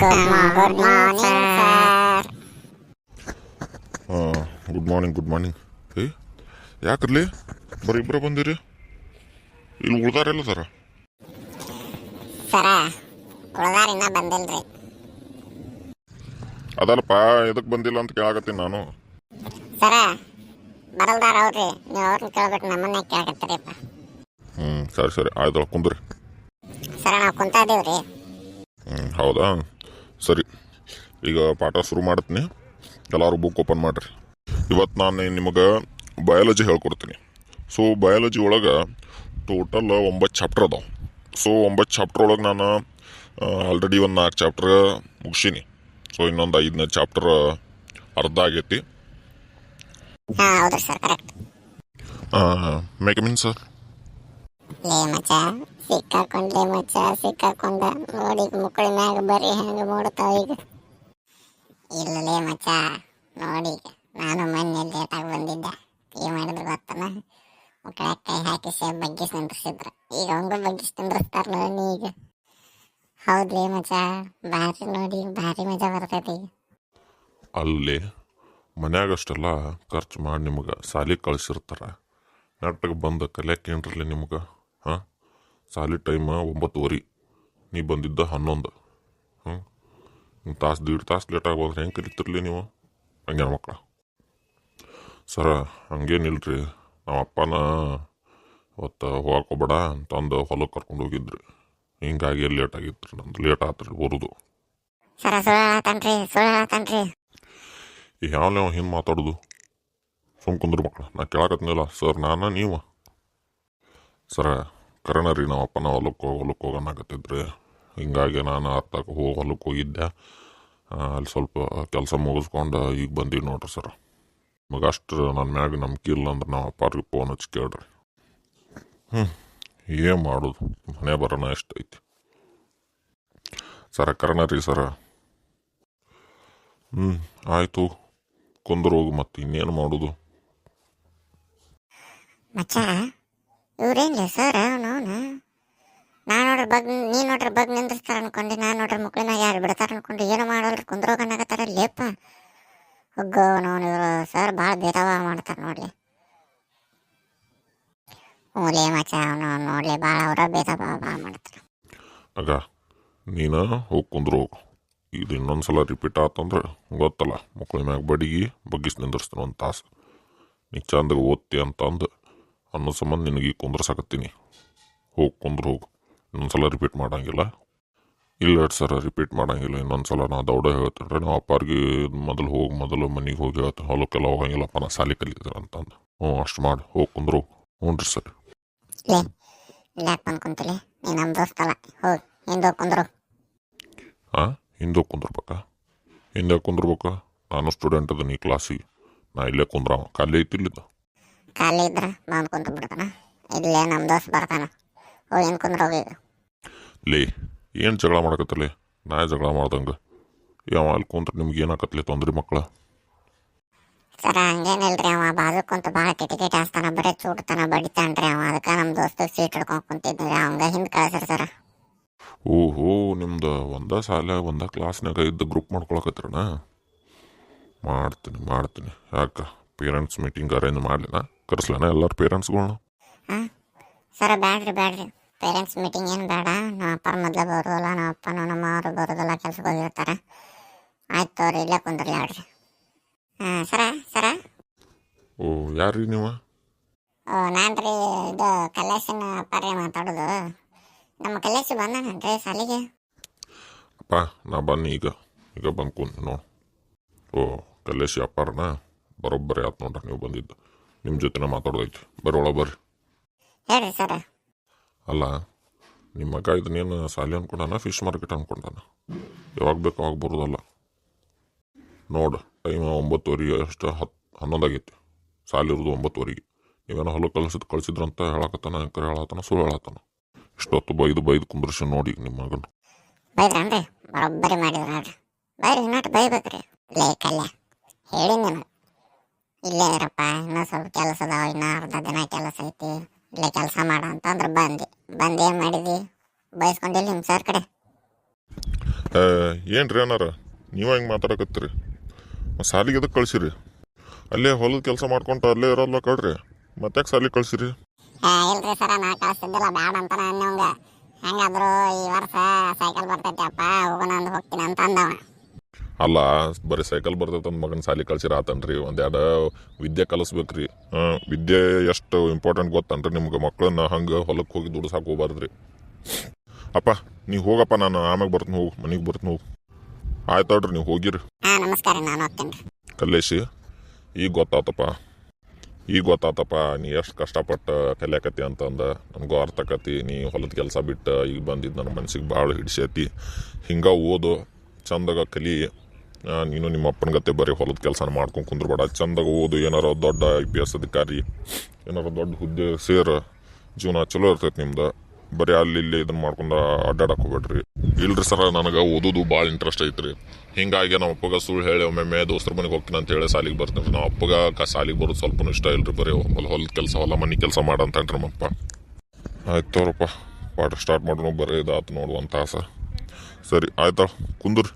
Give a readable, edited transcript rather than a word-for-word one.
Good morning, sir. Good morning ಏ ಯಾಕ್ರಲಿ ಬರೀ ಇಬ್ಬರ ಬಂದಿರಿ ಇಲ್ಲಿ ಉಳ್ದಾರೆಲ್ಲ ಸರ ಸರ ಉಳ್ದಾರಿನ್ನ ಬಂದಿಲ್ರಿ. ಅದಲ್ಲಪ್ಪ ಎದಕ್ಕೆ ಬಂದಿಲ್ಲ ಅಂತ ಕೇಳಾಕತ್ತೀನಿ ನಾನು. ಸರ ಬರಲ್ದಾರ ಅವ್ರಿ, ನೀವು ಅವ್ರನ್ನ ಕೇಳ್ಬಿಟ್ಟು ನಮ್ಮನ್ನ ಕೇಳಕತ್ತೀರಿಪ್ಪ. ಸರಿ ಆಯ್ತು ಕುಂದ್ರಿ. ಸರ ನಾವು ಕುಂತಾ ಇದೀವ್ರಿ. ಹೌದಾ ಸರಿ, ಈಗ ಪಾಠ ಶುರು ಮಾಡ್ತೀನಿ. ಎಲ್ಲರೂ ಬುಕ್ ಓಪನ್ ಮಾಡಿರಿ. ಇವತ್ತು ನಾನು ನಿಮಗೆ ಬಯಾಲಜಿ ಹೇಳ್ಕೊಡ್ತೀನಿ. ಸೊ ಬಯಾಲಜಿ ಒಳಗೆ ಟೋಟಲ್ 9 ಚಾಪ್ಟರ್ ಅದಾವೆ. ಸೊ 9 ಚಾಪ್ಟರ್ ಒಳಗೆ ನಾನು ಆಲ್ರೆಡಿ ಒಂದು 4 ಚಾಪ್ಟರ್ ಮುಗಿಸೀನಿ. ಸೊ ಇನ್ನೊಂದು 5ನೇ ಚಾಪ್ಟರ್ ಅರ್ಧ ಆಗೈತಿ. ಹೌದು ಸರ್, ಕರೆಕ್ಟ್. ಮೇಕಮಿನ್ ಸರ್. ಲೇ ಮಚ್ಚ ಸಿಕ್ಕಾಕೊಂಡ ನೋಡಿ ಮುಕ್ಕಳಿ ಮ್ಯಾಗ ಬರೀ ಹೆಂಗೆ ಮೂಡ್ತಾವ ಈಗ. ಇಲ್ಲ ಲೇ ಮಚ್ಚ ನೋಡಿ, ನಾನು ಮೊನ್ನೆ ಲೇಟಾಗಿ ಬಂದಿದ್ದೆ. ಏನು ಮಾಡಿದ್ರು ಗೊತ್ತನ, ಮುಕ್ಕಳ ಕೈ ಹಾಕಿ ಸೇಬ್ ಬಗ್ಗಿಸಿ ನಿಂದ್ರಿಸಿದ್ರು. ಈಗ ಅವಂಗೂ ಬಗ್ಗಿಸಿ ನಿಂದ್ರಿಸ್ತಾರ ನೋಡಿ ಈಗ. ಹೌದ್ಲೇ ಮಚ್ಚ, ಭಾರಿ ನೋಡಿ, ಭಾರಿ ಮಜಾ ಬರ್ತೈತಿ ಈಗ. ಅಲ್ಲಿ ಮನ್ಯಾಗಷ್ಟೆಲ್ಲ ಖರ್ಚು ಮಾಡಿ ನಿಮ್ಗೆ ಸಾಲಿಗೆ ಕಳಿಸಿರ್ತಾರೆ. ನೆಟ್ಟಗೆ ಬಂದು ಕಲಿಯಕ್ಕೆ ಏನ್ರಲಿ ನಿಮ್ಗೆ? ಹಾಂ, ಸಾಲಿ ಟೈಮ್ 9:30, ನೀ ಬಂದಿದ್ದ 11. ತಾಸು 1.5 ತಾಸು ಲೇಟ್ ಆಗ್ಬೋದ್ರೆ ಹೆಂಗೆ ಕಲಿತಿರ್ಲಿ ನೀವು? ಹಂಗೆ ಮಕ್ಕಳ ಸರ ಹಂಗೇನಿಲ್ರಿ. ನಮ್ಮ ಅಪ್ಪನ ಅವತ್ತು ಹೋಗೋಬೇಡ ಅಂತಂದು ಹೊಲಕ್ಕೆ ಕರ್ಕೊಂಡು ಹೋಗಿದ್ರಿ. ಹಿಂಗಾಗಿ ಲೇಟ್ ಆಗಿತ್ತು, ನಮ್ದು ಲೇಟ್ ಆತ್ರಿ ಬರೋದು. ಸರ ಸುಳ್ಳು ಹೇಳತ್ತನ್ರಿ. ಈಗ ಯಾವ ಹಿಂಗೆ ಮಾತಾಡೋದು? ಸುಮ್ ಕುಂದ್ರಿ ಮಕ್ಕಳ, ನಾ ಕೇಳಾಕತ್ನಿಲ್ಲ ಸರ್, ನಾನು ನೀವು. ಸರ ಕರೆನ ರೀ, ನಮ್ಮ ಅಪ್ಪನ ಹೊಲಕ್ಕೆ ಹೋಗೋಣಾಕತ್ತಿದ್ರಿ. ಹಿಂಗಾಗಿ ನಾನು ಹೊಲಕ್ಕೆ ಹೋಗಿದ್ದೆ. ಅಲ್ಲಿ ಸ್ವಲ್ಪ ಕೆಲಸ ಮುಗಿಸ್ಕೊಂಡು ಈಗ ಬಂದೀವಿ ನೋಡ್ರಿ ಸರ. ಮಗಷ್ಟು ನನ್ನ ಮ್ಯಾಗ ನಂಬಿಕೆ ಇಲ್ಲ ಅಂದ್ರೆ ನಾವು ಅಪ್ಪಾರಿಗೆ ಫೋನ್ ಹಚ್ಚಿ ಕೇಳ್ರಿ. ಏನು ಮಾಡೋದು, ಮನೆ ಬರೋಣ ಎಷ್ಟೈತಿ ಸರ. ಕರೆನ ರೀ ಸರ. ಆಯಿತು, ಕುಂದ್ರು ಹೋಗು, ಮತ್ತೆ ಇನ್ನೇನು ಮಾಡೋದು? ಮಚ್ಚ ಇವ್ರೇನ್ಲಿ ಸರ್, ಅವನವನು ನಾನು ನೋಡ್ರಿ ನೀ ನೋಡ್ರಿ ನಿಂದಿರ್ತಾರ ಅನ್ಕೊಂಡು, ನಾನು ನೋಡ್ರಿ ಮುಕ್ಳಿನ ಯಾರು ಬಿಡ್ತಾರ ಅನ್ಕೊಂಡು ಏನು ಮಾಡಲ್ರಿ, ಕುಂದ್ರೋಗನ್ನಾಗತ್ತಾರ ಲೇಪ. ಹೋಗೋ ನೋನು ಇವರು ಸರ್ ಭಾಳ ಭೇದವ ಮಾಡ್ತಾರೆ ನೋಡ್ಲಿ. ಹ್ಞೂಲೇ ಮಚ್ಚ, ಅವನು ನೋಡ್ಲಿ ಭಾಳ ಅವರ ಭೇದವ ಭಾಳ ಮಾಡ್ತಾರೆ. ಆಗ ನೀನು ಹೋಗಿ ಕುಂದ್ರು ಹೋಗು. ಇದು ಇನ್ನೊಂದು ಸಲ ರಿಪೀಟ್ ಆತಂದ್ರೆ ಗೊತ್ತಲ್ಲ, ಮಕ್ಕಳ ಮ್ಯಾಗ ಬಗ್ಗಿಸಿ ನಿಂದಿರ್ಸ್ತಾನೆ 1 ತಾಸು. ನೀ ಚಂದಾಗ ಓದ್ತಿ ಅಂತಂದು ಅನ್ನೋ ಸಂಬಂಧ ನಿನಗೆ ಈಗ ಕುಂದ್ರಸಾಕತ್ತೀನಿ. ಹೋಗಿ ಕುಂದ್ರು ಹೋಗು. ಇನ್ನೊಂದು ಸಲ ರಿಪೀಟ್ ಮಾಡಂಗಿಲ್ಲ. ಇಲ್ಲ ಸರ, ರಿಪೀಟ್ ಮಾಡಂಗಿಲ್ಲ. ಇನ್ನೊಂದು ಸಲ ನಾ ದೌಡ ಹೇಳ್ತೀನಿ ರೀ. ನಾವು ಅಪ್ಪಾರಿಗೆ ಮೊದಲು ಮನೆಗೆ ಹೋಗಿ ಹೇಳ್ತೀನಿ, ಹೊಲಕ್ಕೆಲ್ಲ ಹೋಗಂಗಿಲ್ಲಪ್ಪ, ನಾ ಸಾಲಿ ಕಲಿತಾರೆ ಅಂತಂದು. ಅಷ್ಟು ಮಾಡಿ ಹೋಗಿ ಕುಂದ್ರು ಹೋಗು. ಹ್ಞೂ ರೀ ಸರಿ. ಲೇ ಯಾಕೆ ಬಂದು ಕುಂತಲಿ, ನೀ ನಮ್ಮ ದೋಸ್ತಲ್ಲ, ಹೋಗಿ ಹಿಂದೆ ಕುಂದ್ರು. ಹಾಂ, ಹಿಂದೆ ಕುಂದ್ರಬೇಕಾ? ಹಿಂದೆ ಕುಂದ್ರಬೇಕಾ? ನಾನು ಸ್ಟೂಡೆಂಟ್ ಅದ, ನೀ ಕ್ಲಾಸಿಗೆ, ನಾ ಇಲ್ಲೇ ಕುಂದ್ರವ. ಖಾಲಿ ಐತಿ ಇಲ್ಲಿದ್ದ? ಖಾಲಿ ಇದ್ರೆ ಬಂದು ಕುಂತು ಬಿಡ್ತಾನ. ಇಲ್ಲೇ ನಮ್ಮ ದೋಸ್ತ್ ಬರ್ತಾನ, ಹೋಗಿ ಏನು ಕುಂದ್ರೋಗಿ. ಲೇ ಏನು ಜಗಳ ಮಾಡಕತ್ತಲೇ? ನಾ ಜಗಳ ಮಾಡ್ದಂಗೆ ಯಾವ ಅಲ್ಲಿ ಕುಂತ್ರೆ ನಿಮ್ಗೆ ಏನಾಕತ್ಲೆ ತೊಂದ್ರೆ ಮಕ್ಕಳ? ಸರ ಹಂಗೇನಿಲ್ರಿ, ಅವ ಬಾಜು ಕುಂತು ಭಾಳ ಕಿಟಕಿಟ ಹಾಸ್ತಾನ, ಬರೀ ಚೂಡ್ತಾನ, ಬಡಿತಾನ್ರಿ ಅವ. ಅದಕ್ಕೆ ನಮ್ಮ ದೋಸ್ತ ಸೀಟ್ ಹಿಡ್ಕೊಂಡು ಕುಂತಿದ್ರಿ, ಅವಂಗ ಹಿಂದೆ ಕಳ್ಸ್ರಿ ಸರ. ಓಹೋ, ನಿಮ್ದು ಒಂದೇ ಶಾಲೆ ಒಂದೇ ಕ್ಲಾಸ್ನಾಗ ಇದ್ದು ಗ್ರೂಪ್ ಮಾಡ್ಕೊಳಕತ್ರಣ? ಮಾಡ್ತೀನಿ. ಯಾಕೆ ಪೇರೆಂಟ್ಸ್ ಮೀಟಿಂಗ್ ಅರೇಂಜ್ ಮಾಡಲಿನ? ಕರೆಸ್ಲೇನ ಎಲ್ಲರ ಪೇರೆಂಟ್ಸ್ಗಳ್ನ? ಹಾಂ ಸರ, ಬ್ಯಾಡ್ರಿ ಪೇರೆಂಟ್ಸ್ ಮೀಟಿಂಗ್ ಏನು ಬೇಡ. ನಮ್ಮ ಅಪ್ಪ ಮೊದಲೇ ಬರೋದಲ್ಲ, ನಮ್ಮ ಅಪ್ಪನೂ ನಮ್ಮ ಅವರು ಬರೋದಲ್ಲ, ಕೆಲ್ಸಕ್ಕೆ ಹೋಗಿರ್ತಾರೆ. ಆಯ್ತು ತೋರಿ, ಇಲ್ಲೇ ಕುಂದ್ರಿ ಆಡ್ರಿ. ಸರ ಓ, ಯಾರ್ರಿ ನೀವು? ನಾನು ರೀ, ಇದು ಕಲ್ಲೇಶನ ಅಪ್ಪಾರೇ ಮಾತಾಡೋದು. ನಮ್ಮ ಕಲ್ಲೇಶ್ ಬಂದಾನನ್ರಿ ಸಾಲಿಗೆ? ಅಪ್ಪ ನಾ ಬನ್ನಿ ಈಗ ಬಂದು ಕುಂತ ನೋಡು. ಓ, ಕಲ್ಲೇಶಿ ಅಪ್ಪಾರನ? ಬರೋಬ್ಬರಿ ಆಯ್ತು ನೋಡ್ರಿ, ನೀವು ಬಂದಿದ್ದು. ನಿಮ್ಮ ಜೊತೆನ ಮಾತಾಡೋದೈತಿ, ಬರ್ರಿ ಒಳಗೆ ಬರ್ರಿ. ಹೇಳ್ರಿ ಸರ. ಅಲ್ಲ, ನಿಮ್ಮ ಮಗ ಇದನ್ನೇನು ಸಾಲಿ ಅನ್ಕೊಂಡಾನ, ಫಿಶ್ ಮಾರ್ಕೆಟ್ ಅನ್ಕೊಂಡಾನ? ಯಾವಾಗ ಬೇಕು ಅವಾಗ ಬರೋದಲ್ಲ. ನೋಡು, ಟೈಮ್ 9:30 ಅಷ್ಟು 11 ಆಗೈತಿ. ಸಾಲಿ ಇರೋದು 9:30. ನೀವೇನೋ ಹೊಲಕ್ಕೆ ಕಳಿಸಿದ್ರಂತ ಹೇಳಕತ್ತಾನ, ಕರೆ ಹೇಳತ್ತಾನ, ಸುಳ್ಳು ಹೇಳತ್ತಾನ. ಇಷ್ಟೊತ್ತು ಬೈದು ಕುಂದ್ರಿಸಿ ನೋಡಿ ನಿಮ್ಮ ಮಗನ. ಬೈದ್ರನ್ರಿ? ಬರೋಬ್ಬರಿ ಮಾಡಿದ್ರು ನೋಡ್ರಿ. ಬೈರಿ, ಇನ್ನೊಟ್ಟು ಬೈಬೇಕ್ರಿ. ಲೇ ಕಲ್ಯ, ಹೇಳಿ ನಿಮಗೆ, ಇಲ್ಲೇ ಇರಪ್ಪ, ಇನ್ನೂ ಸ್ವಲ್ಪ ಕೆಲಸ ಅದಾವ, ಇನ್ನೂ ಅರ್ಧ ದಿನ ಕೆಲಸ ಐತಿ, ಇಲ್ಲೇ ಕೆಲಸ ಮಾಡ ಅಂತಂದ್ರೆ ಬಂದು ಏನು ಮಾಡಿದಿ? ಬಯಸ್ಕೊಂಡಿಲ್ಲ ನಿಮ್ಮ ಸರ್ ಕಡೆ? ಏನ್ರಿ ಅನ್ನಾರ ನೀವು ಹೆಂಗೆ ಮಾತಾಡಕತ್ತೀರಿ ಸಾಲಿಗೆ ಎದಕ್ಕೆ ಕಳ್ಸಿರಿ ಅಲ್ಲೇ ಹೊಲದ ಕೆಲಸ ಮಾಡ್ಕೊಂತ ಅಲ್ಲೇ ಇರೋಲ್ಲ ಕಳ್ರಿ ಮತ್ತೆ ಸಾಲಿಗೆ ಕಳ್ಸಿರಿ ಇಲ್ರಿ ಸರ ನಾ ಕಳಿಸ್ತಿದ್ದಿಲ್ಲ ಬ್ಯಾಡ ಅಂತ ಅನ್ನೋಂಗ ಹೆಂಗಾದ್ರು ಈ ವರ್ಷ ಸೈಕಲ್ ಬರ್ತೈತಿ ಅಪ್ಪ ಹೋಗೋಣ ಅಂದ್ ಹೋಗ್ತೀನಿ ಅಂತ ಅಂದವ. ಅಲ್ಲ ಬರೀ ಸೈಕಲ್ ಬರ್ತೈತೆ ಅಂದ್ ಮಗನ ಸಾಲಿ ಕಳ್ಸಿರ ಆತನ್ರಿ ಒಂದೆರಡು ವಿದ್ಯೆ ಕಲಿಸ್ಬೇಕ್ರಿ ವಿದ್ಯೆ ಎಷ್ಟು ಇಂಪಾರ್ಟೆಂಟ್ ಗೊತ್ತನ್ರಿ ನಿಮ್ಗೆ ಮಕ್ಕಳನ್ನ ಹಂಗೆ ಹೊಲಕ್ಕೆ ಹೋಗಿ ದುಡ್ಸಾಕ್ ಹೋಗ್ಬಾರ್ದ್ರಿ. ಅಪ್ಪ ನೀವು ಹೋಗಪ್ಪ ನಾನು ಆಮ್ಯಾಗ ಬರ್ತೀನಿ ಹೋಗು ಮನೆಗೆ ಬರ್ತೀನಿ ಹೋಗು ಆಯ್ತಾಡ್ರಿ ನೀವು ಹೋಗಿರಿ. ನಮಸ್ಕಾರ ನಾನು ಹೋಗ್ತೀನಿ. ಕಲ್ಲೇಶಿ ಈಗ ಗೊತ್ತಾತಪ್ಪ ನೀ ಎಷ್ಟು ಕಷ್ಟಪಟ್ಟು ಕಲಿಯಾಕತಿ ಅಂತಂದು ನನಗೂ ಅರ್ಥಕತಿ. ನೀ ಹೊಲದ ಕೆಲಸ ಬಿಟ್ಟು ಈಗ ಬಂದಿದ್ದು ನನ್ನ ಮನ್ಸಿಗೆ ಭಾಳ ಹಿಡಿಸೈತಿ. ಹಿಂಗೆ ಓದು ಚಂದಾಗ ಕಲಿ. ನೀನು ನಿಮ್ಮ ಅಪ್ಪನ ಗತೆ ಬರೀ ಹೊಲದ ಕೆಲಸನ ಮಾಡ್ಕೊಂಡು ಕುಂದ್ರಬೇಡ. ಚಂದಾಗ ಓದು, ಏನಾರ ದೊಡ್ಡ IPS ಅಧಿಕಾರಿ ಏನಾರ ದೊಡ್ಡ ಹುದ್ದೆ ಸೇರ ಜೀವನ ಚಲೋ ಇರ್ತೈತಿ ನಿಮ್ದು. ಬರೀ ಅಲ್ಲಿ ಇಲ್ಲಿ ಇದನ್ನ ಮಾಡ್ಕೊಂಡು ಅಡ್ಡಾಡಕ್ಕೆ ಹೋಗ್ಬೇಡ್ರಿ. ಇಲ್ರಿ ಸರ ನನಗೆ ಓದೋದು ಭಾಳ ಇಂಟ್ರೆಸ್ಟ್ ಐತ್ರಿ. ಹಿಂಗಾಗಿ ನಮ್ಮ ಅಪ್ಪಗೆ ಸುಳ್ಳು ಹೇಳಿ ಒಮ್ಮೆ ದೋಸ್ತರ ಮನೆಗೆ ಹೋಗ್ತೀನಿ ಅಂತ ಹೇಳಿ ಸಾಲಿಗೆ ಬರ್ತೀನಿ. ನಮ್ಮ ಅಪ್ಪಗೆ ಸಾಲಿಗೆ ಬರೋದು ಸ್ವಲ್ಪ ಇಷ್ಟ ಇಲ್ರಿ. ಬರೀ ಹೊಲದ ಕೆಲಸ ಹೊಲ ಮನೆ ಕೆಲಸ ಮಾಡಂತನ್ರಿ ನಮ್ಮಪ್ಪ. ಆಯ್ತು ತೋರಪ್ಪ ಪಾಠ ಸ್ಟಾರ್ಟ್ ಮಾಡೋಣ. ಬರೀ ಇದಾತು ನೋಡು ಒಂದು ತಾಸು. ಸರಿ ಆಯ್ತಾ ಕುಂದ್ರಿ.